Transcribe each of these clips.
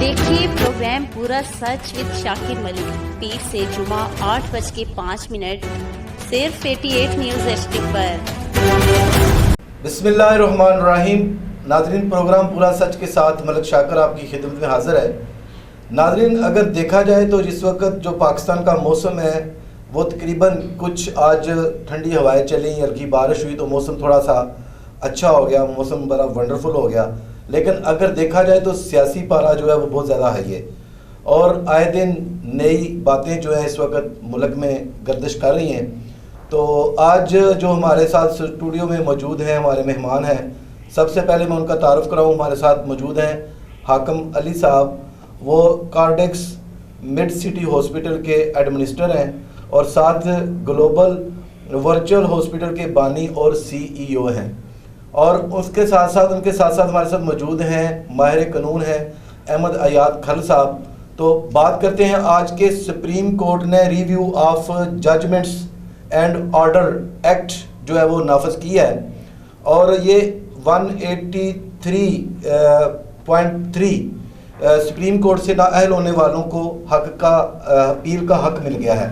देखिए प्रोग्राम पूरा सच विद शाकिर मलिक पीर से जुमा 8:05 सिर्फ 88 न्यूज़ HD पर। बिस्मिल्लाहिर्रहमानिर्रहीम। नाज़रीन, प्रोग्राम पूरा सच के साथ मलिक शाकिर आपकी खिदमत में हाजिर है। नाज़रीन, अगर देखा जाए तो इस वक्त जो पाकिस्तान का मौसम है वो तकरीबन कुछ आज ठंडी हवाएं चली, हल्की बारिश हुई तो मौसम थोड़ा सा अच्छा हो गया, मौसम बड़ा वंडरफुल हो गया। लेकिन अगर देखा जाए तो सियासी पारा जो है वो बहुत ज़्यादा हाई है और आए दिन नई बातें जो है इस वक्त मुल्क में गर्दिश कर रही हैं। तो आज जो हमारे साथ स्टूडियो में मौजूद हैं हमारे मेहमान हैं, सबसे पहले मैं उनका तारुफ कराऊँ। हमारे साथ मौजूद हैं हाकिम अली साहब, वो कार्डिक्स मिड सिटी हॉस्पिटल के एडमिनिस्ट्रेटर हैं और साथ ग्लोबल वर्चुअल हॉस्पिटल के बानी और CEO हैं। और उसके साथ साथ उनके साथ साथ हमारे साथ मौजूद हैं माहिर कानून हैं अहमद अयाद खल साहब। तो बात करते हैं आज के सुप्रीम कोर्ट ने review of judgments and order act जो है वो नाफज किया है और ये 183.3 सुप्रीम कोर्ट से नाअहल होने वालों को हक का अपील का हक मिल गया है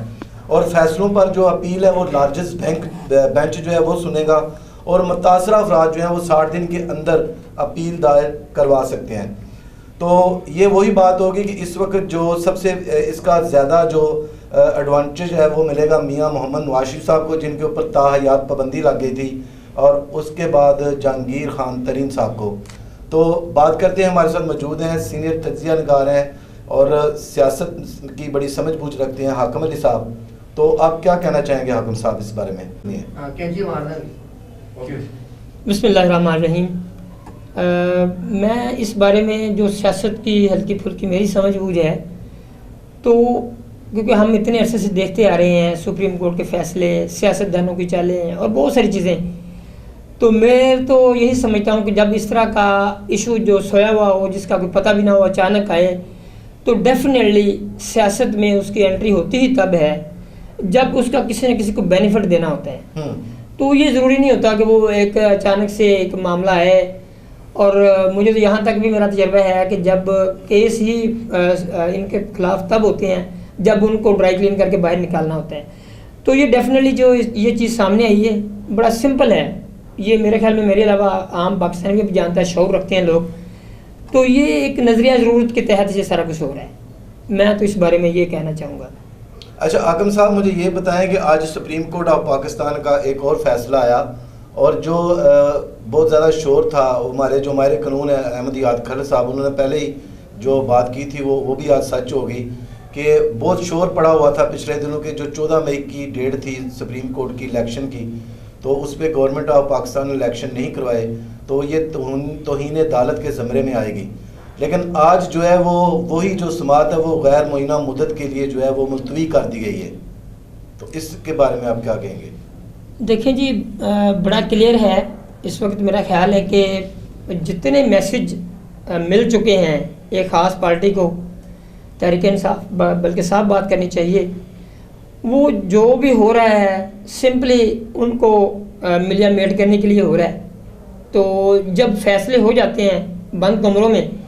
और फैसलों पर जो अपील है वो लार्जेस्ट बेंच जो है वो सुनेगा और मुतासरा अफराद जो हैं वो 60 दिन के अंदर अपील दायर करवा सकते हैं। तो ये वही बात होगी कि इस वक्त जो सबसे इसका ज़्यादा जो एडवांटेज है वो मिलेगा मियां मोहम्मद नवाज शरीफ साहब को, जिनके ऊपर ताहयात पाबंदी लग गई थी, और उसके बाद जहांगीर खान तरीन साहब को। तो बात करते हैं, हमारे साथ मौजूद हैं सीनियर तज्जिया निगार हैं और सियासत की बड़ी समझ बूझ रखते हैं हाकिम अली साहब। तो आप क्या कहना चाहेंगे हाकिम साहब इस बारे में? बिस्मिल्लाहिर्रहमानिर्रहीम। मैं इस बारे में जो सियासत की हल्की फुल्की मेरी समझ बूझ है, तो क्योंकि हम इतने अरसे से देखते आ रहे हैं सुप्रीम कोर्ट के फैसले, सियासतदानों की चालें और बहुत सारी चीज़ें, तो मैं तो यही समझता हूँ कि जब इस तरह का इशू जो सोया हुआ हो, जिसका कोई पता भी ना हो, अचानक आए, तो डेफिनेटली सियासत में उसकी एंट्री होती ही तब है जब उसका किसी न किसी को बेनिफिट देना होता है। तो ये ज़रूरी नहीं होता कि वो एक अचानक से एक मामला है। और मुझे तो यहाँ तक भी मेरा तजर्बा है कि जब केस ही इनके खिलाफ तब होते हैं जब उनको ड्राई क्लीन करके बाहर निकालना होता है। तो ये डेफिनेटली जो ये चीज़ सामने आई है बड़ा सिंपल है। ये मेरे ख्याल में मेरे अलावा आम पाकिस्तान में भी जानता है, शौक़ रखते हैं लोग। तो ये एक नज़रिया ज़रूरत के तहत ये सारा कुछ हो रहा है। मैं तो इस बारे में ये कहना चाहूँगा। अच्छा हाकिम साहब, मुझे ये बताएं कि आज सुप्रीम कोर्ट ऑफ पाकिस्तान का एक और फैसला आया और जो बहुत ज़्यादा शोर था, हमारे जो माहिर कानून है अहमद अयाद खल साहब, उन्होंने पहले ही जो बात की थी वो भी आज सच हो गई कि बहुत शोर पड़ा हुआ था पिछले दिनों के जो 14 मई की डेट थी सुप्रीम कोर्ट की इलेक्शन की, तो उस पर गवर्नमेंट ऑफ पाकिस्तान ने इलेक्शन नहीं करवाए, तो ये तौहीन अदालत के ज़मरे में आएगी। लेकिन आज जो है वो वही जो समात है वो गैर मुअय्यना मुद्दत के लिए जो है वो मुलतवी कर दी गई है। तो इसके बारे में आप क्या कहेंगे? देखिए जी, बड़ा क्लियर है इस वक्त। मेरा ख्याल है कि जितने मैसेज मिल चुके हैं एक ख़ास पार्टी को, तहरीक इंसाफ, बल्कि साफ बात करनी चाहिए, वो जो भी हो रहा है सिंपली उनको मिलिया मेट करने के लिए हो रहा है। तो जब फैसले हो जाते हैं बंद कमरों में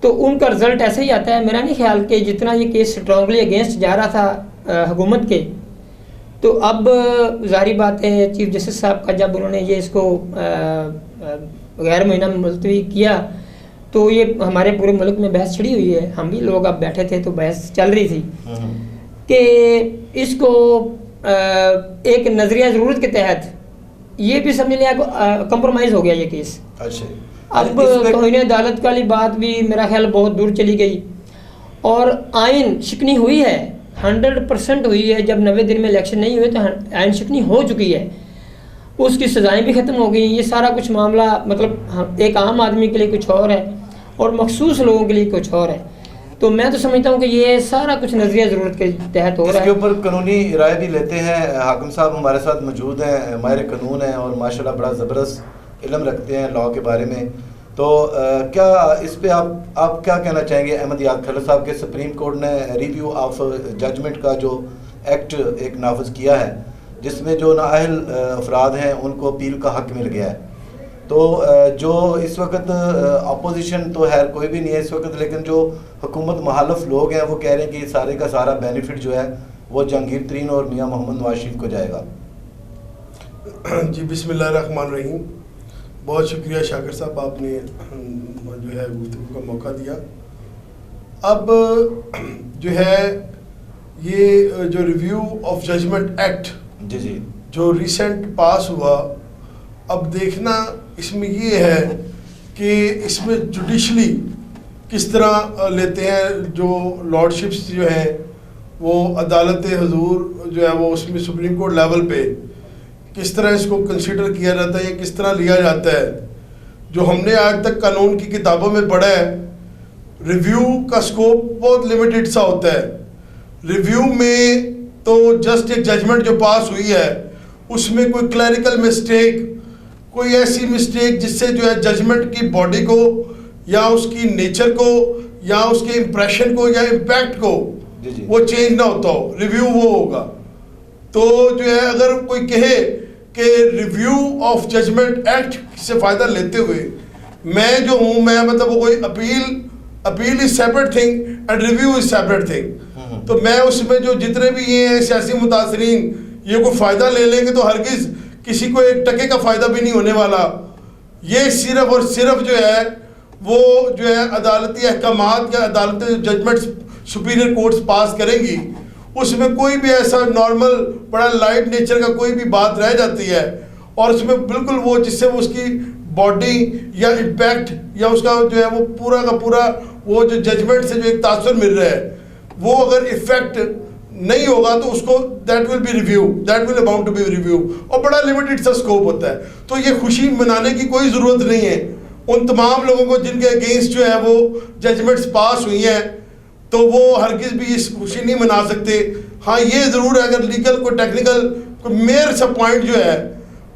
तो उनका रिज़ल्ट ऐसे ही आता है। मेरा नहीं ख्याल कि जितना ये केस स्ट्रांगली अगेंस्ट जा रहा था हुकूमत के, तो अब ज़ाहिर बात है चीफ जस्टिस साहब का जब उन्होंने ये इसको गैर मुअय्यना मुलतवी किया तो ये हमारे पूरे मुल्क में बहस छिड़ी हुई है। हम भी लोग अब बैठे थे तो बहस चल रही थी कि इसको एक नज़रिया ज़रूरत के तहत ये भी समझ लिया कंप्रोमाइज़ हो गया ये केस। अच्छा, अब तौहीन अदालत वाली बात भी मेरा ख्याल बहुत दूर चली गई और आइन शिकनी हुई है, 100% हुई है। जब 90 दिन में इलेक्शन नहीं हुए तो आइन शिकनी हो चुकी है, उसकी सज़ाएं भी ख़त्म हो गई। ये सारा कुछ मामला मतलब एक आम आदमी के लिए कुछ और है और मखसूस लोगों के लिए कुछ और है। तो मैं तो समझता हूँ कि ये सारा कुछ नज़रिया ज़रूरत के तहत हो रहा है। इसके ऊपर कानूनी राय भी लेते हैं हाकिम साहब हमारे साथ मौजूद हैं, माहिर कानून हैं और माशाल्लाह बड़ा ज़बरदस्त इल्म रखते हैं लॉ के बारे में। तो क्या इस पे आप क्या कहना चाहेंगे? अहमद अयाद खल साहब के सुप्रीम कोर्ट ने रिव्यू ऑफ जजमेंट का जो एक्ट एक नाफज किया है जिसमें जो नाअहल अफराद हैं उनको अपील का हक मिल गया है, तो जो इस वक्त अपोजिशन तो है कोई भी नहीं है इस वक्त, लेकिन जो हुकूमत मुखालिफ लोग हैं वो कह रहे हैं कि सारे का सारा बेनिफिट जो है वो जहांगीर तरीन और मियां मोहम्मद नवाज शरीफ को जाएगा। जी बिस्मिल्लाहिर्रहमानिर्रहीम। बहुत शुक्रिया शाकिर साहब, आपने जो है गुफ्तगू का मौका दिया। अब जो है ये जो रिव्यू ऑफ जजमेंट एक्ट जी जो रिसेंट पास हुआ, अब देखना इसमें ये है कि इसमें जुडिशली किस तरह लेते हैं जो लॉर्डशिप्स जो हैं वो अदालत हजूर जो है वो उसमें सुप्रीम कोर्ट लेवल पे किस तरह इसको कंसीडर किया जाता है या किस तरह लिया जाता है। जो हमने आज तक कानून की किताबों में पढ़ा है, रिव्यू का स्कोप बहुत लिमिटेड सा होता है। रिव्यू में तो जस्ट एक जजमेंट जो पास हुई है उसमें कोई क्लैरिकल मिस्टेक, कोई ऐसी मिस्टेक जिससे जो है जजमेंट की बॉडी को या उसकी नेचर को या उसके इम्प्रेशन को या इम्पैक्ट को वो चेंज ना होता हो, रिव्यू वो होगा। तो जो है अगर कोई कहे कि रिव्यू ऑफ जजमेंट एक्ट से फ़ायदा लेते हुए मैं जो हूँ, मैं मतलब वो कोई appeal is separate thing and review is separate thing. तो मैं उसमें जो जितने भी ये हैं सियासी मुतासरीन ये कोई फ़ायदा ले लेंगे तो हरगिज़ किसी को एक टके का फ़ायदा भी नहीं होने वाला। ये सिर्फ और सिर्फ जो है वो जो है अदालती अहकामात या अदालती जजमेंट्स सुपीरियर कोर्ट्स पास करेंगी, उसमें कोई भी ऐसा नॉर्मल बड़ा लाइट नेचर का कोई भी बात रह जाती है और उसमें बिल्कुल वो जिससे वो उसकी बॉडी या इम्पैक्ट या उसका जो है वो पूरा का पूरा वो जो जजमेंट से जो एक तासुर मिल रहा है वो अगर इफेक्ट नहीं होगा तो उसको that will be review, that will about to be review, और बड़ा लिमिटेड सा स्कोप होता है। तो ये खुशी मनाने की कोई ज़रूरत नहीं है उन तमाम लोगों को जिनके अगेंस्ट जो है वो जजमेंट्स पास हुई हैं, तो वो हरगिज़ भी इस खुशी नहीं मना सकते। हाँ ये ज़रूर है अगर लीगल कोई टेक्निकल कोई मेयर सा पॉइंट जो है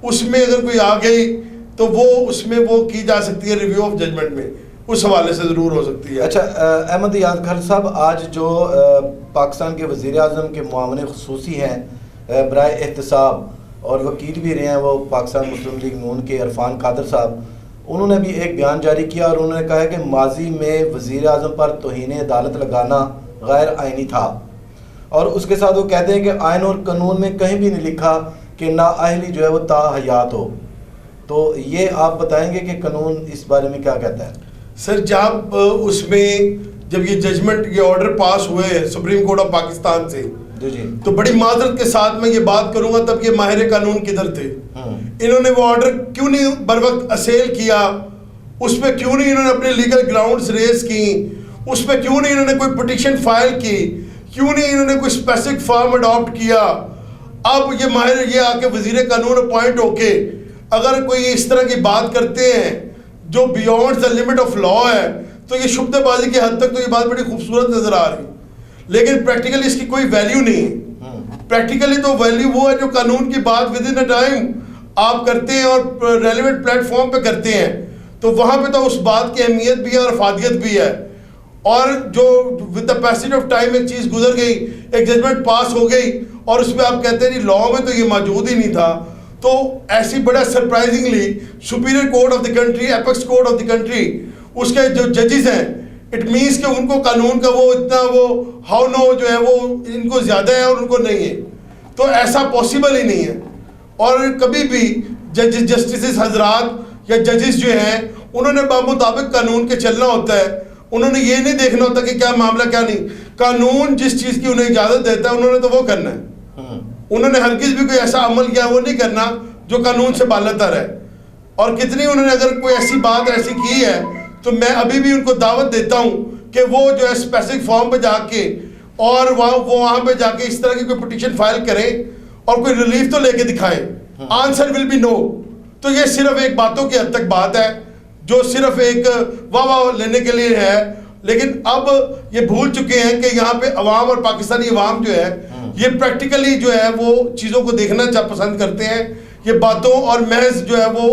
उसमें अगर कोई आ गई तो वो उसमें वो की जा सकती है रिव्यू ऑफ जजमेंट में, उस हवाले से ज़रूर हो सकती है। अच्छा अहमद याद खर साहब, आज जो पाकिस्तान के वज़ीर आज़म के मुआवन खुसूसी हैं बराए एहतसाब और वकील भी रहे हैं वो पाकिस्तान मुस्लिम लीग नून के इरफान कादर साहब, उन्होंने भी एक बयान जारी किया और उन्होंने कहा कि माजी में वज़ीर आज़म पर तौहीन अदालत लगाना गैर आइनी था। और उसके साथ वो कहते हैं कि आइन और कानून में कहीं भी नहीं लिखा कि नाअहली जो है वो ताहयात हो। तो ये आप बताएंगे कि कानून इस बारे में क्या कहता है? सर जब उसमें जब ये जजमेंट ये ऑर्डर पास हुए सुप्रीम कोर्ट ऑफ पाकिस्तान से जी तो बड़ी माजरत के साथ मैं ये बात करूंगा तब ये माहिर कानून किधर थे, इन्होंने वो ऑर्डर क्यों नहीं बर वक्त असेल किया, उस पर क्यों नहीं इन्होंने अपने लीगल ग्राउंड्स रेज की, उस पर क्यों नहीं इन्होंने कोई पिटिशन फाइल की, क्यों नहीं इन्होंने कोई स्पेसिफिक फॉर्म अडॉप्ट किया। अब ये माहिर ये आके वजीर कानून अपॉइंट होके अगर कोई इस तरह की बात करते हैं जो beyond the limit of law है तो ये शुब्दबाजी की हद तक तो ये बात बड़ी खूबसूरत नजर आ रही, लेकिन प्रैक्टिकली इसकी कोई वैल्यू नहीं है। प्रैक्टिकली तो वैल्यू वो है जो कानून की बात विद इन अ टाइम आप करते हैं और रेलिवेंट प्लेटफॉर्म पे करते हैं, तो वहाँ पे तो उस बात की अहमियत भी है और अफादियत भी है। और जो with the passage of time एक चीज़ गुजर गई, एक जजमेंट पास हो गई और उसमें आप कहते हैं जी लॉ में तो ये मौजूद ही नहीं था, तो ऐसी बड़ा surprisingly superior court of the country, apex court of the country, उसके जो जजेस हैं, इट मीन्स कि उनको कानून का वो इतना वो हाउ नो जो है वो इनको ज़्यादा है और उनको नहीं है, तो ऐसा पॉसिबल ही नहीं है। और कभी भी जस्टिस हजरात या जजेस जो हैं उन्होंने बामुताबिक कानून के चलना होता है, उन्होंने ये नहीं देखना होता कि क्या मामला क्या नहीं, कानून जिस चीज़ की उन्हें इजाज़त देता है उन्होंने तो वो करना है। उन्होंने हरगिज़ भी कोई ऐसा अमल किया वो नहीं करना जो कानून से बालतर है। और कितनी उन्होंने अगर कोई ऐसी बात ऐसी की है तो मैं अभी भी उनको दावत देता हूँ कि वो जो है स्पेसिफिक फॉर्म पे जाके और वहाँ पे जाके इस तरह की कोई पिटीशन फाइल करें और कोई रिलीफ तो लेके दिखाएं। Answer will be no. तो ये सिर्फ एक बातों की हद तक बात है जो सिर्फ एक वाह लेने के लिए है, लेकिन अब ये भूल चुके हैं कि यहाँ पे अवाम और पाकिस्तानी अवाम जो है ये प्रैक्टिकली जो है वो चीज़ों को देखना पसंद करते हैं, ये बातों और महज जो है वो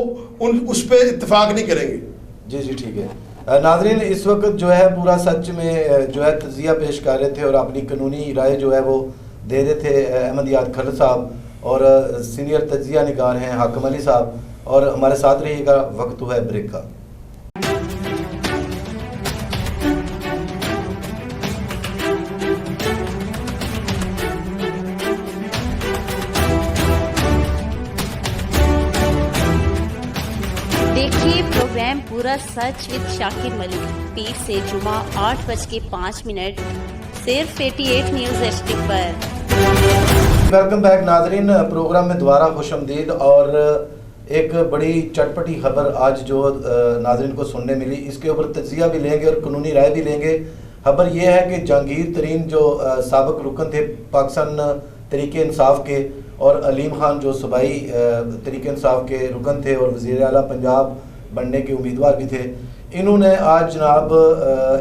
उस पर इत्तेफाक नहीं करेंगे। जी जी ठीक है। नाज़रीन, इस वक्त जो है पूरा सच में जो है तजिया पेश कर रहे थे और अपनी कानूनी राय जो है वो दे रहे थे अहमद याद खर साहब और सीनियर तजिया निगार हैं हाकिम अली साहब, और हमारे साथ रहिएगा। वक्त हुआ है ब्रेक का। देखिए प्रोग्राम पूरा सच विद शाकिर मलिक पीर से जुमा 8:05 सिर्फ 88 न्यूज़ एचडी पर। वेलकम बैक नाजरीन, प्रोग्राम में दोबारा खुशआमदीद। और एक बड़ी चटपटी खबर आज जो नाजरीन को सुनने मिली, इसके ऊपर तजिया भी लेंगे और कानूनी राय भी लेंगे। खबर यह है कि जहांगीर तरीन जो साबिक रुकन थे पाकिस्तान तरीके इंसाफ के, और अलीम खान जो सूबाई तरीके इंसाफ के रुकन थे और वज़ीर आला पंजाब बनने के उम्मीदवार भी थे, इन्होंने आज जनाब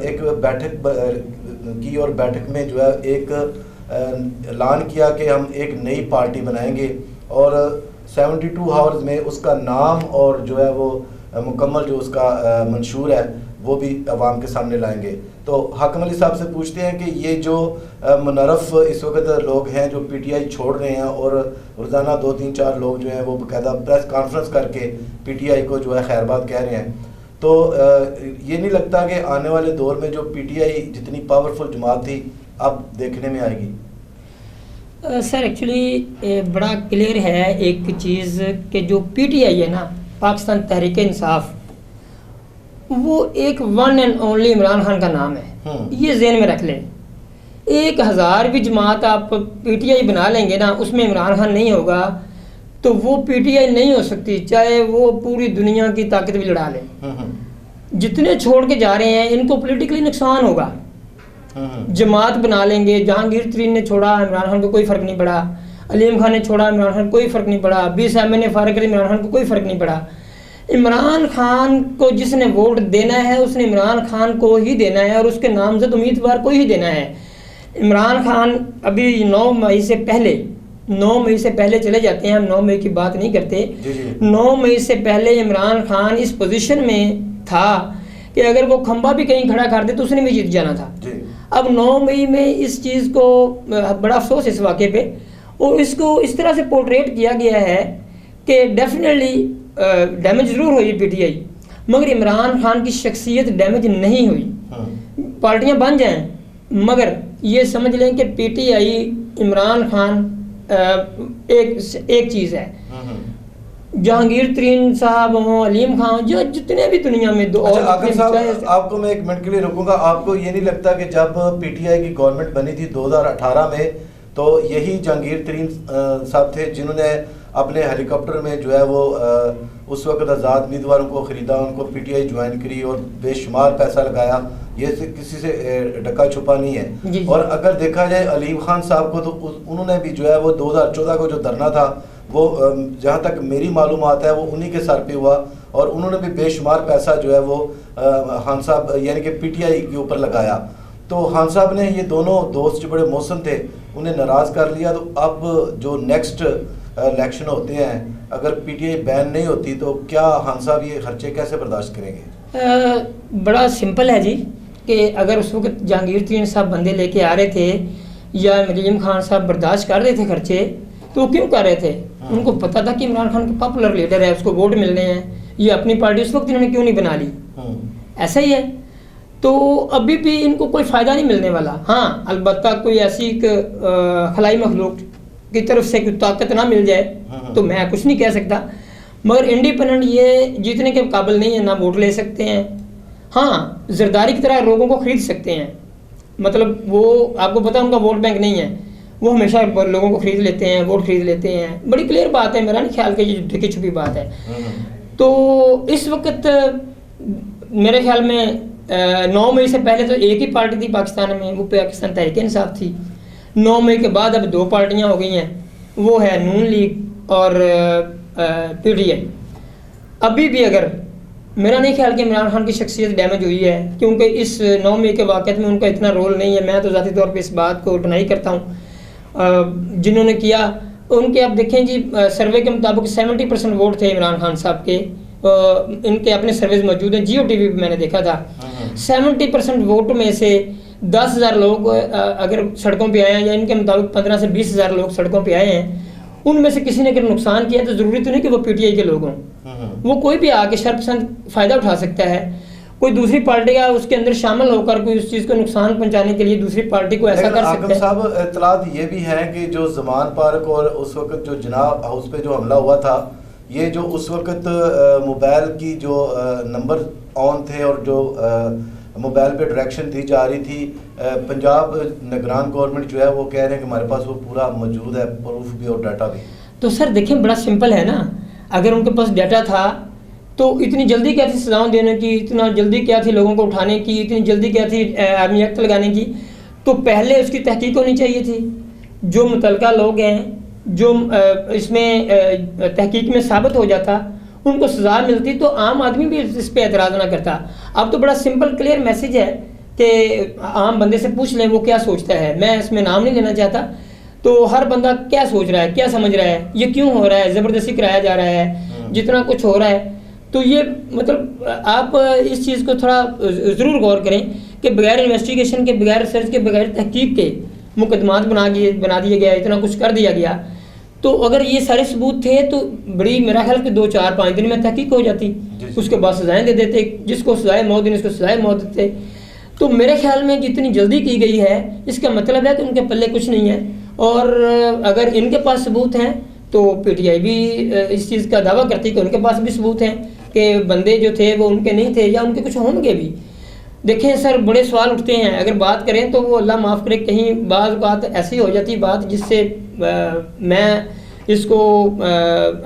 एक बैठक की और बैठक में जो है एक ऐलान किया कि हम एक नई पार्टी बनाएंगे और 72 आवर्स में उसका नाम और जो है वो मुकम्मल जो उसका मंशूर है वो भी अवाम के सामने लाएंगे। तो हाकिम अली साहब से पूछते हैं कि ये जो मुनरफ इस वक्त लोग हैं जो पीटीआई छोड़ रहे हैं, और रोज़ाना 2-3-4 लोग जो हैं वो बाकायदा प्रेस कॉन्फ्रेंस करके पीटीआई को जो है खैरबाद कह रहे हैं, तो ये नहीं लगता कि आने वाले दौर में जो पीटीआई जितनी पावरफुल जमात थी अब देखने में आएगी? सर एक्चुअली बड़ा क्लियर है एक चीज़ कि जो पीटीआई है ना, पाकिस्तान तहरीक इंसाफ, वो एक one and only Imran Khan का नाम है। ये ज़हन में रख लें। 1000 भी जमात आप पीटीआई बना लेंगे ना, उसमें इमरान खान नहीं होगा तो वो पीटीआई नहीं हो सकती, चाहे वो पूरी दुनिया की ताकत भी लड़ा लें। जितने छोड़ के जा रहे हैं इनको पॉलिटिकली नुकसान होगा। जमात बना लेंगे, जहांगीर तरीन ने छोड़ा, इमरान खान को कोई फ़र्क नहीं पड़ा। अलीम खान ने छोड़ा, इमरान खान को कोई फ़र्क नहीं पड़ा। 20 एमएन ने फारग कर, इमरान खान को कोई फ़र्क नहीं पड़ा। इमरान खान को जिसने वोट देना है उसने इमरान खान को ही देना है और उसके नामजद उम्मीदवार को ही देना है। इमरान खान अभी 9 मई से पहले चले जाते हैं, हम 9 मई की बात नहीं करते। 9 मई से पहले इमरान खान इस पोजीशन में था कि अगर वो खंबा भी कहीं खड़ा कर दे तो उसने भी जीत जाना था। अब 9 मई में इस चीज़ को बड़ा अफसोस इस वाक़े पे, और इसको इस तरह से पोर्ट्रेट किया गया है कि डेफिनेटली डैमेज ज़रूर हुई पीटीआई, मगर इमरान खान की शख्सियत डैमेज नहीं हुई। पार्टियां बन जाएं मगर ये समझ लें कि पीटीआई इमरान खान एक चीज़ है। जहांगीर तरीन साहब हों, अलीम खान, जो जितने भी दुनिया में दो। अच्छा आकिब साहब, आपको मैं एक मिनट के लिए रुकूंगा। आपको ये नहीं लगता कि जब पीटीआई की गवर्नमेंट बनी थी 2018 में, तो यही जहांगीर तरीन साहब थे जिन्होंने अपने हेलीकॉप्टर में जो है वो उस वक्त आज़ाद उम्मीदवारों को ख़रीदा, उनको पीटीआई ज्वाइन करी और बेशुमार पैसा लगाया, ये किसी से ढका छुपा नहीं है। और अगर देखा जाए अलीम खान साहब को, तो उन्होंने भी जो है वो 2014 को जो धरना था वो जहाँ तक मेरी मालूमात है वो उन्हीं के सर पे हुआ, और उन्होंने भी बेशुमार पैसा जो है वो खान साहब यानी कि पीटीआई के ऊपर लगाया। तो खान साहब ने ये दोनों दोस्त जो बड़े मौसम थे उन्हें नाराज़ कर लिया। तो अब जो नेक्स्ट इलेक्शन होते हैं, अगर पीटीआई बैन नहीं होती तो क्या खान साहब ये खर्चे कैसे बर्दाश्त करेंगे? बड़ा सिंपल है जी कि अगर उस वक्त जहांगीर तरीन साहब बंदे लेके आ रहे थे या अलीम खान साहब बर्दाश्त कर रहे थे खर्चे, तो क्यों कर रहे थे? उनको पता था कि इमरान खान का पॉपुलर लीडर है, उसको वोट मिलने हैं, ये अपनी पार्टी उस वक्त इन्होंने क्यों नहीं बना ली? ऐसा ही है। तो अभी भी इनको कोई फ़ायदा नहीं मिलने वाला। हाँ, अलबत्ता कोई ऐसी खलाई मखलूक की तरफ से कोई ताकत ना मिल जाए तो मैं कुछ नहीं कह सकता, मगर इंडिपेंडेंट ये जीतने के काबिल नहीं है, ना वोट ले सकते हैं। हाँ, जरदारी की तरह लोगों को ख़रीद सकते हैं, मतलब वो आपको पता है उनका वोट बैंक नहीं है, वो हमेशा लोगों को ख़रीद लेते हैं, वोट ख़रीद लेते हैं। बड़ी क्लियर बात है, मेरा नहीं ख्याल कि ये ढकी छुपी बात है। तो इस वक्त मेरे ख्याल में 9 मई से पहले तो एक ही पार्टी थी पाकिस्तान में, वो पाकिस्तान तहरीक इंसाफ थी। 9 मई के बाद अब 2 पार्टियां हो गई हैं, वो है नून लीग और पीटीआई। अभी भी अगर मेरा नहीं ख्याल कि इमरान खान की शख्सियत डैमेज हुई है, क्योंकि इस 9 मई के वाक़यात में उनका इतना रोल नहीं है। मैं तो ज़ाती तौर पे इस बात को डिनाई करता हूँ। जिन्होंने किया उनके, आप देखें जी, सर्वे के मुताबिक 70% वोट थे इमरान खान साहब के। इनके अपने सर्वेज मौजूद हैं, जियो टीवी पे मैंने देखा था। 70% वोट में से 10,000 लोग अगर सड़कों पे आए हैं, या इनके मुताबिक 15 से 20,000 लोग सड़कों पे आए हैं, उनमें से किसी ने अगर नुकसान किया तो ज़रूरी तो नहीं कि वो पीटीआई के लोग हों। वो कोई भी आके शर्पसंद फ़ायदा उठा सकता है। कोई दूसरी पार्टी का उसके अंदर शामिल होकर कोई उस चीज़ को नुकसान पहुंचाने के लिए दूसरी पार्टी को ऐसा कर सकता है। साहब, इत्तलात ये भी है कि जो जमान पार्क और उस वक्त जो जनाब हाउस पे जो हमला हुआ था, ये जो उस वक्त मोबाइल की जो नंबर ऑन थे और जो मोबाइल पे डायरेक्शन दी जा रही थी, पंजाब निगरान गवर्नमेंट जो है वो कह रहे हैं कि हमारे पास वो पूरा मौजूद है, प्रूफ भी और डाटा भी। तो सर देखें, बड़ा सिंपल है ना, अगर उनके पास डाटा था तो इतनी जल्दी क्या थी सजाओं देने की, इतना जल्दी क्या थी लोगों को उठाने की, इतनी जल्दी क्या थी आर्मी एक्ट लगाने की? तो पहले उसकी तहकीक होनी चाहिए थी। जो मुतलका लोग हैं, जो इसमें तहकीक में साबित हो जाता, उनको सज़ा मिलती तो आम आदमी भी इस पर एतराज़ ना करता। अब तो बड़ा सिंपल क्लियर मैसेज है कि आम बंदे से पूछ लें वो क्या सोचता है। मैं इसमें नाम नहीं लेना चाहता, तो हर बंदा क्या सोच रहा है, क्या समझ रहा है, ये क्यों हो रहा है, ज़बरदस्ती कराया जा रहा है, जितना कुछ हो रहा है। तो ये मतलब आप इस चीज़ को थोड़ा ज़रूर गौर करें कि बगैर इन्वेस्टिगेशन के, बगैर रिसर्च के, बगैर तहकीक के मुकदमात बना दिए गया, इतना कुछ कर दिया गया। तो अगर ये सारे सबूत थे तो बड़ी, मेरा ख्याल कि 2, 4, 5 दिन में तहकीक हो जाती, उसके बाद सजाएं दे देते, जिसको सजाए मौत देने उसको सजाए मौत देते। तो मेरे ख्याल में जितनी जल्दी की गई है, इसका मतलब है कि उनके पल्ले कुछ नहीं है। और अगर इनके पास सबूत हैं तो PTI भी इस चीज़ का दावा करती है कि उनके पास भी सबूत हैं कि बंदे जो थे वो उनके नहीं थे या उनके कुछ होंगे भी। देखें सर, बड़े सवाल उठते हैं, अगर बात करें तो वो अल्लाह माफ़ करे, कहीं बात ऐसी हो जाती बात जिससे मैं इसको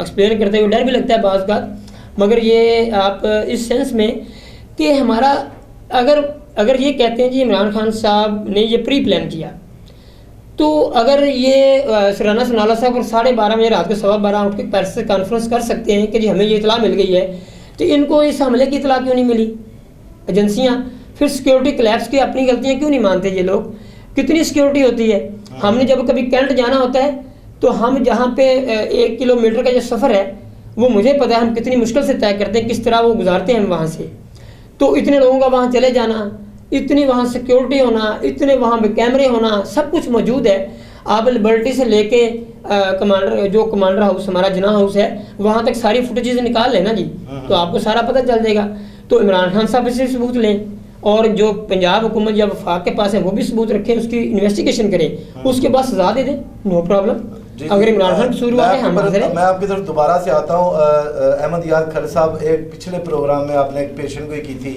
एक्सप्लेन करते हुए डर भी लगता है बाज़ बात। मगर ये आप इस सेंस में कि हमारा अगर ये कहते हैं जी इमरान खान साहब ने ये प्री प्लान किया, तो अगर ये सराना सनाला साहब और 12:30 बजे रात को 12:15 उठ के प्रेस से कॉन्फ्रेंस कर सकते हैं कि जी हमें ये इतला मिल गई है, तो इनको इस हमले की इतला क्यों नहीं मिली? एजेंसियाँ फिर सिक्योरिटी क्लैप्स की अपनी गलतियाँ क्यों नहीं मानते ये लोग? कितनी सिक्योरिटी होती है। हमने जब कभी कैंट जाना होता है तो हम जहाँ पे 1 किलोमीटर का जो सफ़र है वो मुझे पता है हम कितनी मुश्किल से तय करते हैं, किस तरह वो गुजारते हैं वहाँ से। तो इतने लोगों का वहाँ चले जाना, इतनी वहाँ सिक्योरिटी होना, इतने वहाँ पे कैमरे होना, सब कुछ मौजूद है। आप लिबर्टी से लेके कमांडर हाउस, हमारा जिना हाउस है, वहाँ तक सारी फुटेजेस निकाल लेना जी, तो आपको सारा पता चल जाएगा। तो इमरान खान साहब से सबूत लें और जो पंजाब हुकूमत या वफाक के पास है वो भी सबूत रखें, उसकी इन्वेस्टिगेशन करें, उसके बाद सजा दे दें, नो प्रॉब्लम। अगर इमरान खान कसूर हुआ है, मैं आपकी तरफ दोबारा से आता हूँ। अहमद याद खल साहब, एक पिछले प्रोग्राम में आपने एक पेशेंट को की थी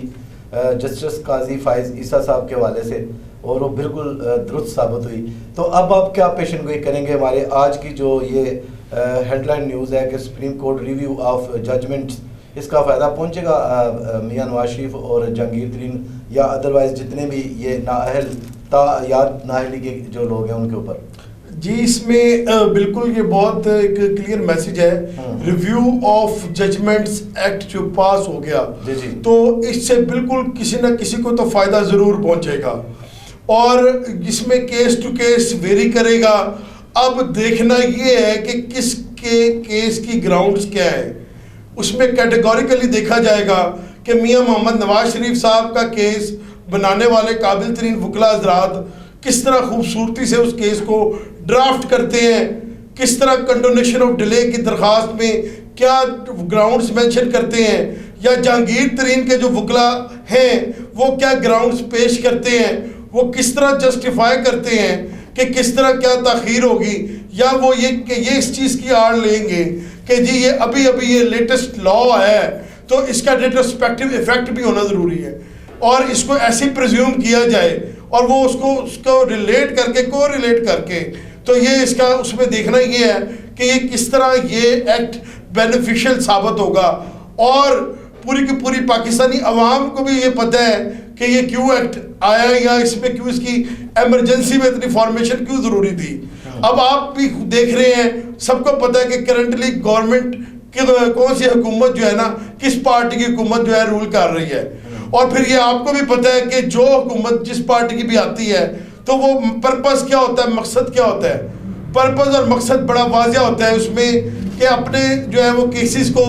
जस्टिस काजी फाइज ईसा साहब के हवाले से, और वो बिल्कुल दुरुस्त साबित हुई। तो अब आप क्या पेशेंट गोई करेंगे? हमारे आज की जो ये हेडलाइन न्यूज़ है कि supreme court review of judgments, इसका फ़ायदा पहुंचेगा मियां नवाज शरीफ और जहांगीर तरीन या अदरवाइज जितने भी ये नाअहल याद नाअहली के जो लोग हैं उनके ऊपर? जी, इसमें बिल्कुल ये बहुत एक क्लियर मैसेज है। रिव्यू ऑफ जजमेंट्स एक्ट जो पास हो गया, तो इससे बिल्कुल किसी न किसी को तो फ़ायदा ज़रूर पहुंचेगा और इसमें केस टू केस वेरी करेगा। अब देखना ये है कि किसके केस की ग्राउंड्स क्या है, उसमें कैटेगोरिकली देखा जाएगा कि मियां मोहम्मद नवाज शरीफ साहब का केस बनाने वाले काबिल तरीन वकला हज़रात किस तरह खूबसूरती से उस केस को ड्राफ्ट करते हैं, किस तरह कंडोनेशन ऑफ डिले की दरख्वास्त में क्या ग्राउंड्स मेंशन करते हैं, या जहांगीर तरीन के जो वकला हैं वो क्या ग्राउंड्स पेश करते हैं, वो किस तरह जस्टिफाई करते हैं कि किस तरह क्या ताख़ीर होगी, या वो ये कि ये इस चीज़ की आड़ लेंगे कि जी ये अभी ये लेटेस्ट लॉ है तो इसका रेट्रोस्पेक्टिव इफेक्ट भी होना ज़रूरी है और इसको ऐसे प्रिज्यूम किया जाए और वो उसको रिलेट करके को-रिलेट करके, तो ये इसका उसमें देखना ये है कि ये किस तरह ये एक्ट बेनिफिशियल साबित होगा और पूरी की पूरी पाकिस्तानी अवाम को भी ये पता है कि ये क्यों एक्ट आया या इसमें क्यों इसकी एमरजेंसी में इतनी फॉर्मेशन क्यों ज़रूरी थी। अब आप भी देख रहे हैं, सबको पता है कि करंटली गवर्नमेंट की कौन सी हुकूमत जो है ना, किस पार्टी की हुकूमत जो है रूल कर रही है, और फिर ये आपको भी पता है कि जो हुकूमत जिस पार्टी की भी आती है तो वो पर्पस क्या होता है, मकसद क्या होता है। पर्पस और मकसद बड़ा वाज़िया होता है उसमें कि अपने जो है वो केसेस को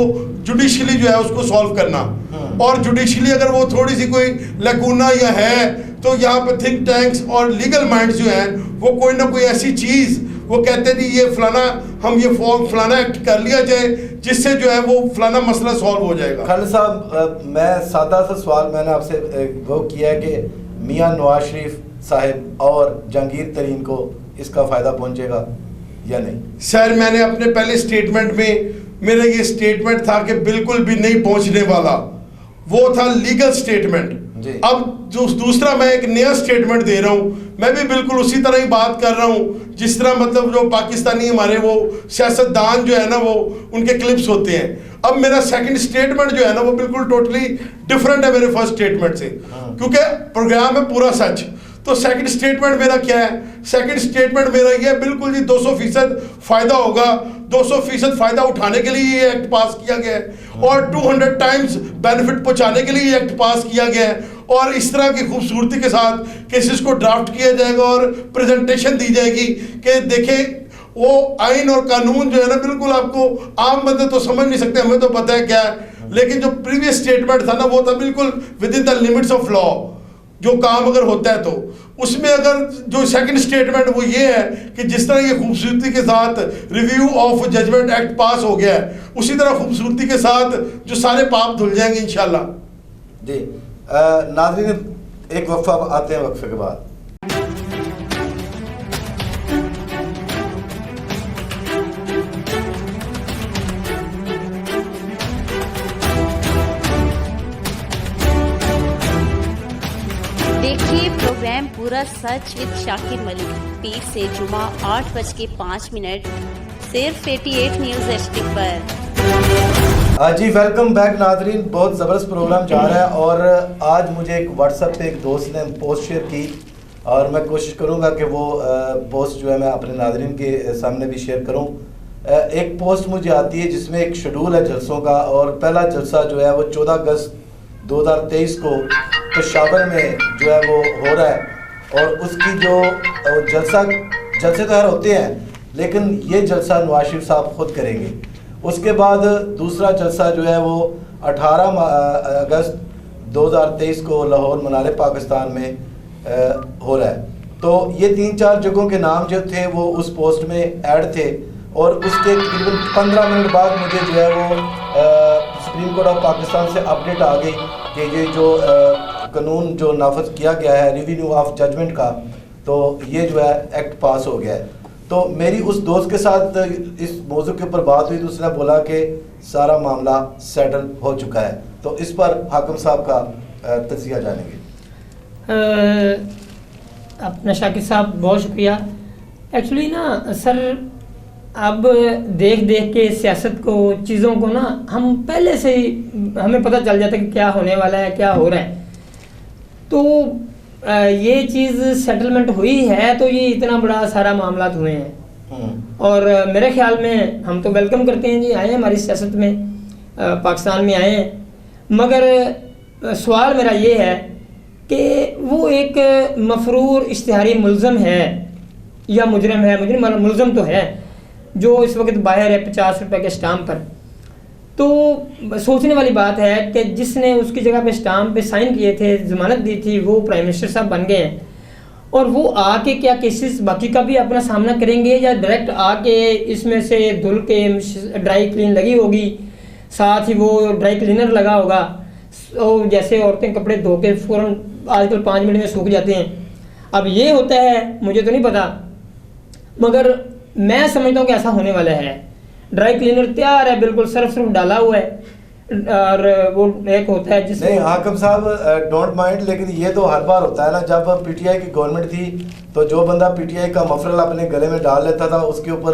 जुडिशली जो है उसको सॉल्व करना, और जुडिशली अगर वो थोड़ी सी कोई लकूना या है तो यहाँ पर थिंक टैंक्स और लीगल माइंड्स जो हैं वो कोई ना कोई ऐसी चीज़ वो कहते हैं जी ये फलाना, हम ये फॉर्म फलाना एक्ट कर लिया जाए जिससे जो है वो फलाना मसला सॉल्व हो जाएगा। खालिद साहब, मैं सादा सा सवाल मैंने आपसे वो किया है कि मियां नवाज शरीफ साहब और जहांगीर तरीन को इसका फ़ायदा पहुंचेगा या नहीं? सर, मैंने अपने पहले स्टेटमेंट में मेरा ये स्टेटमेंट था कि बिल्कुल भी नहीं पहुंचने वाला, वो था लीगल स्टेटमेंट। अब जो दूसरा मैं एक नया स्टेटमेंट दे रहा हूँ, मैं भी बिल्कुल उसी तरह ही बात कर रहा हूँ जिस तरह मतलब जो पाकिस्तानी हमारे वो सियासतदान जो है ना वो उनके क्लिप्स होते हैं। अब मेरा सेकंड स्टेटमेंट जो है ना वो बिल्कुल टोटली डिफरेंट है मेरे फर्स्ट स्टेटमेंट से, क्योंकि प्रोग्राम है पूरा सच। तो सेकंड स्टेटमेंट मेरा क्या है? सेकंड स्टेटमेंट मेरा ये है बिल्कुल जी 200% फायदा होगा, 200% फायदा उठाने के लिए ये एक्ट पास किया गया है और 200 टाइम्स बेनिफिट पहुंचाने के लिए ये एक्ट पास किया गया है। और इस तरह की खूबसूरती के साथ केसेस को ड्राफ्ट किया जाएगा और प्रेजेंटेशन दी जाएगी कि देखें वो आइन और कानून जो है ना बिल्कुल आपको आम बंदे तो समझ नहीं सकते, हमें तो पता है क्या है, लेकिन जो प्रीवियस स्टेटमेंट था ना वो था बिल्कुल with in the limits of law. जो काम अगर होता है तो उसमें अगर जो सेकंड स्टेटमेंट वो ये है कि जिस तरह ये खूबसूरती के साथ review of judgment act pass हो गया है, उसी तरह खूबसूरती के साथ जो सारे पाप धुल जाएंगे इंशाल्लाह। जी नाज़रीन, एक वक्फा आते हैं, वक्फे के बाद देखिए प्रोग्राम पूरा सच विद शाकिर मलिक, पीर से जुमा 8:05 सिर्फ 88 न्यूज़ एचडी पर। जी वेलकम बैक नाजरीन, बहुत ज़बरदस्त प्रोग्राम जा रहा है और आज मुझे एक व्हाट्सएप पे एक दोस्त ने पोस्ट शेयर की और मैं कोशिश करूंगा कि वो पोस्ट जो है मैं अपने नाजरीन के सामने भी शेयर करूं। एक पोस्ट मुझे आती है जिसमें एक शेड्यूल है जलसों का और पहला जलसा जो है वो 14 अगस्त 2023 को पेशावर में जो है वो हो रहा है और उसकी जो जलसे तो हर होते हैं लेकिन ये जलसा नवाज शरीफ साहब खुद करेंगे। उसके बाद दूसरा जलसा जो है वो 18 अगस्त 2023 को लाहौर मनार पाकिस्तान में हो रहा है। तो ये 3-4 जगहों के नाम जो थे वो उस पोस्ट में ऐड थे और उसके तकरीबन 15 मिनट बाद मुझे जो है वो सुप्रीम कोर्ट ऑफ पाकिस्तान से अपडेट आ गई कि ये जो कानून जो नाफज किया गया है रिव्यू ऑफ जजमेंट का, तो ये जो है एक्ट पास हो गया है। तो मेरी उस दोस्त के साथ इस मौजू के ऊपर बात हुई तो उसने बोला कि सारा मामला सेटल हो चुका है। तो इस पर हाकिम साहब का तजिया जानेंगे। अपना शाकिर साहब बहुत शुक्रिया। एक्चुअली ना सर, अब देख देख के सियासत को, चीज़ों को ना हम पहले से ही हमें पता चल जाता है कि क्या होने वाला है, क्या हो रहा है। तो ये चीज़ सेटलमेंट हुई है तो ये इतना बड़ा सारा मामला हुए हैं और मेरे ख्याल में हम तो वेलकम करते हैं जी, आए हैं हमारी सियासत में, पाकिस्तान में आए हैं। मगर सवाल मेरा ये है कि वो एक मफरूर इश्तिहारी मुल्ज़म है या मुजरम है, मुल्ज़म तो है जो इस वक्त बाहर है 50 रुपये के स्टाम्प पर। तो सोचने वाली बात है कि जिसने उसकी जगह पे स्टाम्प पे साइन किए थे, ज़मानत दी थी, वो प्राइम मिनिस्टर साहब बन गए हैं और वो आके क्या केसेस बाकी का भी अपना सामना करेंगे या डायरेक्ट आके इसमें से धुल के ड्राई क्लीन लगी होगी, साथ ही वो ड्राई क्लीनर लगा होगा, तो जैसे औरतें कपड़े धो के फ़ौरन आजकल 5 मिनट में सूख जाते हैं। अब ये होता है मुझे तो नहीं पता, मगर मैं समझता हूँ कि ऐसा होने वाला है। ड्राई क्लीनर तैयार है, बिल्कुल सर्फ डाला हुआ है और वो एक होता है जिसमें नहीं हाकिम साहब डोंट माइंड, लेकिन ये तो हर बार होता है ना, जब पीटीआई की गवर्नमेंट थी तो जो बंदा पीटीआई का मफरल अपने गले में डाल लेता था उसके ऊपर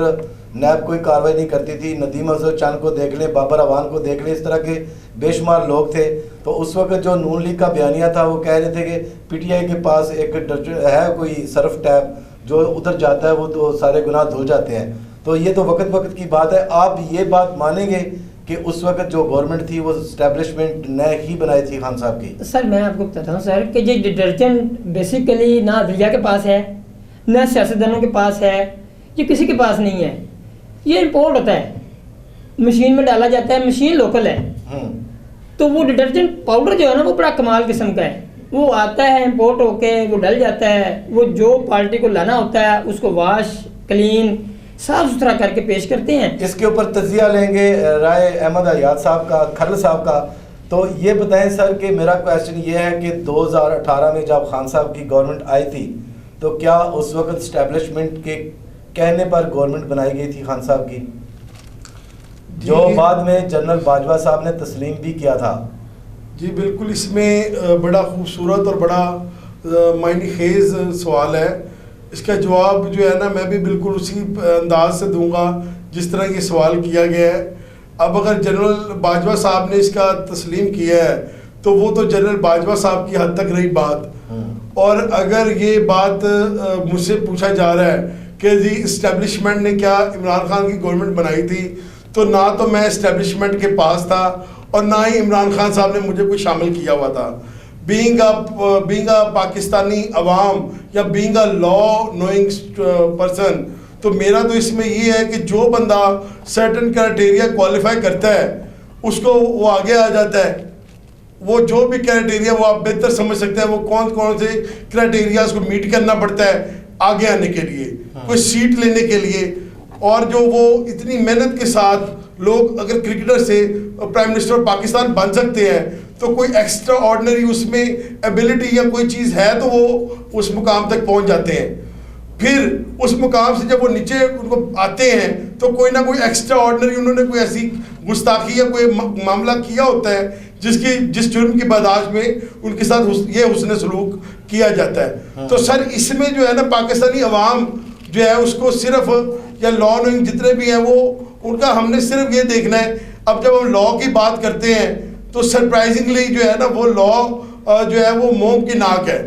नैब कोई कार्रवाई नहीं करती थी। नदीम अफजल चंद को देख लें, बाबर अवान को देख लें, इस तरह के बेशुमार लोग थे। तो उस वक्त जो नून लीग का बयानिया था वो कह रहे थे कि पीटीआई के पास एक है कोई सर्फ टैप जो उधर जाता है वो तो सारे गुनाह धुल जाते हैं। तो ये तो वक्त वक्त की बात है। आप ये बात मानेंगे कि उस वक्त जो गवर्नमेंट थी वो एस्टेब्लिशमेंट नए ही बनाई थी खान साहब की? सर मैं आपको बताता हूँ सर कि ये डिटर्जेंट बेसिकली ना अदलिया के पास है, ना सियासतदानों के पास है, ये किसी के पास नहीं है। ये इम्पोर्ट होता है, मशीन में डाला जाता है, मशीन लोकल है। तो वो डिटर्जेंट पाउडर जो है ना वो बड़ा कमाल किस्म का है। वो आता है इम्पोर्ट होके, वो डल जाता है, वो जो पार्टी को लाना होता है उसको वाश क्लीन साफ सुथरा करके पेश करते हैं। इसके ऊपर तजिया लेंगे राय अहमद अयाद साहब का, खरल साहब का। तो ये बताएं सर कि मेरा क्वेश्चन ये है कि 2018 में जब खान साहब की गवर्नमेंट आई थी तो क्या उस वक्त स्टैब्लिशमेंट के कहने पर गवर्नमेंट बनाई गई थी खान साहब की, जो बाद में जनरल बाजवा साहब ने तस्लीम भी किया था? जी बिल्कुल, इसमें बड़ा खूबसूरत और बड़ा मायने खेज सवाल है। इसका जवाब जो है ना मैं भी बिल्कुल उसी अंदाज से दूंगा जिस तरह ये सवाल किया गया है। अब अगर जनरल बाजवा साहब ने इसका तस्लीम किया है तो वो तो जनरल बाजवा साहब की हद तक रही बात, और अगर ये बात मुझसे पूछा जा रहा है कि जी इस्टेब्लिशमेंट ने क्या इमरान खान की गवर्नमेंट बनाई थी, तो ना तो मैं इस्टेब्लिशमेंट के पास था और ना ही इमरान खान साहब ने मुझे कोई शामिल किया हुआ था। बीइंग अ पाकिस्तानी अवाम या being a law knowing person, तो मेरा तो इसमें ये है कि जो बंदा सर्टेन क्राइटेरिया क्वालिफाई करता है उसको वो आगे आ जाता है। वो जो भी क्राइटेरिया वो आप बेहतर समझ सकते हैं, वो कौन कौन से क्राइटेरिया उसको मीट करना पड़ता है आगे आने के लिए, कोई सीट लेने के लिए। और जो वो इतनी मेहनत के साथ लोग अगर क्रिकेटर से प्राइम मिनिस्टर ऑफ पाकिस्तान बन सकते हैं तो कोई एक्स्ट्रा ऑर्डिनरी उसमें एबिलिटी या कोई चीज़ है तो वो उस मुकाम तक पहुंच जाते हैं। फिर उस मुकाम से जब वो नीचे उनको आते हैं तो कोई ना कोई एक्स्ट्रा ऑर्डिनरी उन्होंने कोई ऐसी गुस्ताखी या कोई मामला किया होता है जिस जुर्म की बर्दाश्त में उनके साथ ये हुस्न सलूक किया जाता है। तो सर इसमें जो है ना पाकिस्तानी अवाम जो है उसको सिर्फ या लॉ नोइंग जितने भी हैं वो उनका हमने सिर्फ ये देखना है। अब जब हम लॉ की बात करते हैं तो सरप्राइजिंगली जो है ना वो लॉ जो है वो मोम की नाक है,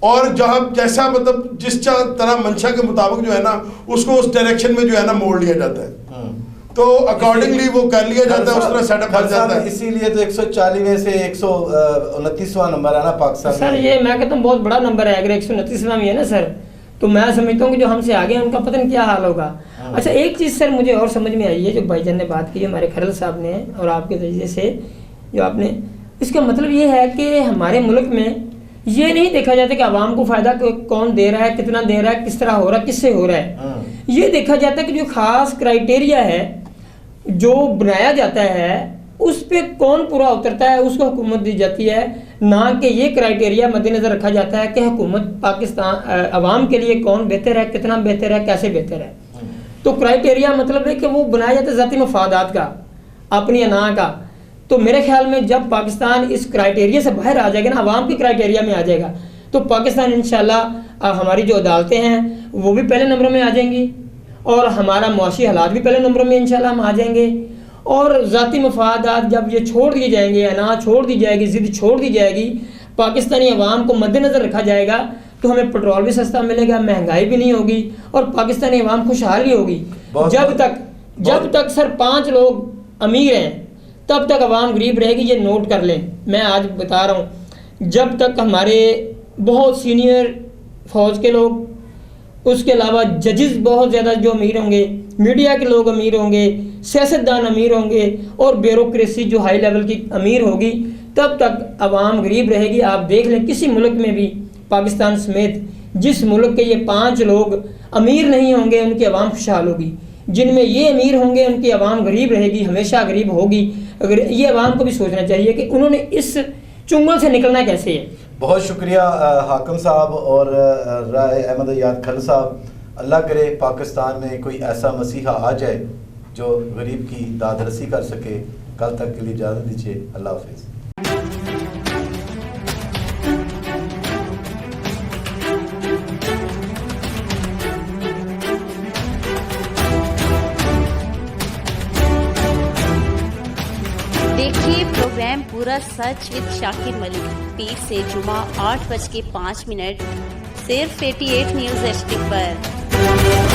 और जहाँ जैसा मतलब जिस तरह मंशा के मुताबिक जो है ना उसको उस डायरेक्शन में जो है ना मोड़ लिया जाता है, तो अकॉर्डिंगली वो कर लिया जाता है, उस तरह सेटअप बन जाता है। इसीलिए तो 140वें से 129वां नंबर है ना पाकिस्तान सर। ये मैं कहता हूँ बहुत बड़ा नंबर है, अगर 129वां भी है ना सर तो मैं समझता हूँ कि जो हमसे आगे हैं उनका पता नहीं क्या हाल होगा। अच्छा एक चीज़ सर मुझे और समझ में आई है जो भाईजान ने बात की है हमारे खरल साहब ने और आपके तरीके से जो आपने, इसका मतलब ये है कि हमारे मुल्क में ये नहीं देखा जाता कि आवाम को फ़ायदा कौन दे रहा है, कितना दे रहा है, किस तरह हो रहा है, किससे हो रहा है। ये देखा जाता है कि जो ख़ास क्राइटेरिया है जो बनाया जाता है उस पर कौन पूरा उतरता है उसको हुकूमत दी जाती है, ना कि ये क्राइटेरिया मद्देनज़र रखा जाता है कि हुकूमत पाकिस्तान अवाम के लिए कौन बेहतर है, कितना बेहतर है, कैसे बेहतर है। तो क्राइटेरिया मतलब है कि वो बनाया जाता है ज़ाती मफादात का, अपनी अना का। तो मेरे ख्याल में जब पाकिस्तान इस क्राइटेरिया से बाहर आ जाएगा ना, अवाम के क्राइटेरिया में आ जाएगा, तो पाकिस्तान इंशाल्लाह हमारी जो अदालतें हैं वो भी पहले नंबरों में आ जाएंगी और हमारा मुआशी हालात भी पहले नंबरों में इंशाल्लाह हम आ जाएंगे। और ज़ाती मफादात जब ये छोड़ दिए जाएंगे, अना छोड़ दी जाएगी, ज़िद छोड़ दी जाएगी, पाकिस्तानी अवाम को मद्देनज़र रखा जाएगा, तो हमें पेट्रोल भी सस्ता मिलेगा, महंगाई भी नहीं होगी और पाकिस्तानी अवाम खुशहाल भी होगी। जब तक सर 5 लोग अमीर हैं तब तक अवाम गरीब रहेगी, ये नोट कर लें। मैं आज बता रहा हूँ, जब तक हमारे बहुत सीनियर फौज के लोग, उसके अलावा जजेस बहुत ज़्यादा जो अमीर होंगे, मीडिया के लोग अमीर होंगे, सियासतदान अमीर होंगे और ब्यूरोक्रेसी जो हाई लेवल की अमीर होगी, तब तक अवाम गरीब रहेगी। आप देख लें किसी मुल्क में भी, पाकिस्तान समेत जिस मुल्क के ये 5 लोग अमीर नहीं होंगे उनकी अवाम खुशहाल होगी, जिनमें ये अमीर होंगे उनकी अवाम गरीब रहेगी, हमेशा गरीब होगी। अगर ये अवाम को भी सोचना चाहिए कि उन्होंने इस चुंगल से निकलना कैसे है। बहुत शुक्रिया हाकिम साहब और राय अहमद अयाद खल साहब। अल्लाह करे पाकिस्तान में कोई ऐसा मसीहा आ जाए जो गरीब की दाद रसी कर सके। कल तक के लिए इजाज़त दीजिए, अल्लाह हाफिज़। देखिए प्रोग्राम पूरा सच विद शाकिर मलिक, पीर से जुमा 8:05 सिर्फ 88 न्यूज़ HD पर।